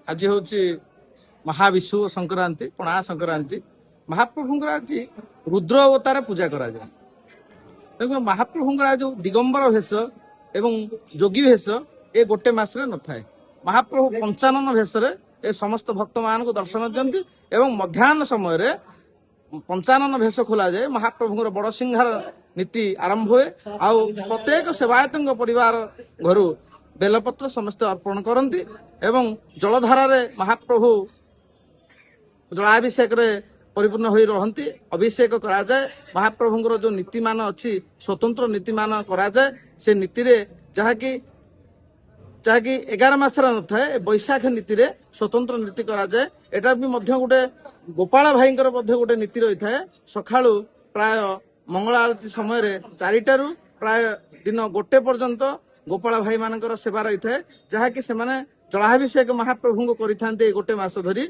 आज हूँ महाविषु संक्रांति पणा संक्रांति महाप्रभुंर आज रुद्र अवतार पूजा कराए तेणु महाप्रभुंर जो दिगंबर भेष एवं जोगी भेष ये गोटे मसरे न थाए महाप्रभु पंचानन भेष ए समस्त भक्त मान को दर्शन दियंती एवं मध्याह्न समय रे पंचानन भेष खोल जाए महाप्रभुंर बड़ सिंहार नीति आरंभ हुए आउ प्रत्येक सेवायत परिवार घर बेलपत्र समस्त अर्पण करती एवं जलधार महाप्रभु जलाभिषेक परिपूर्ण हो रही अभिषेक करा जाए महाप्रभुंर जो नीतिमान अच्छी स्वतंत्र नीतिमान करा जाए से नीति रे जहाँकि 11 मासर न थाए बैशाख नीति रे स्वतंत्र नीति करा जाए एटा भी मध्य गोटे गोपाल भाई गोटे नीति रही थाए सकाळु प्राय मंगल आरती समय 4टारू प्राय दिन 1 पर्यंत गोपाल भाई मानकर सेवा रही थाए जहाँकि से जलाभिषेक महाप्रभु को करि थांते 1 मास धरी।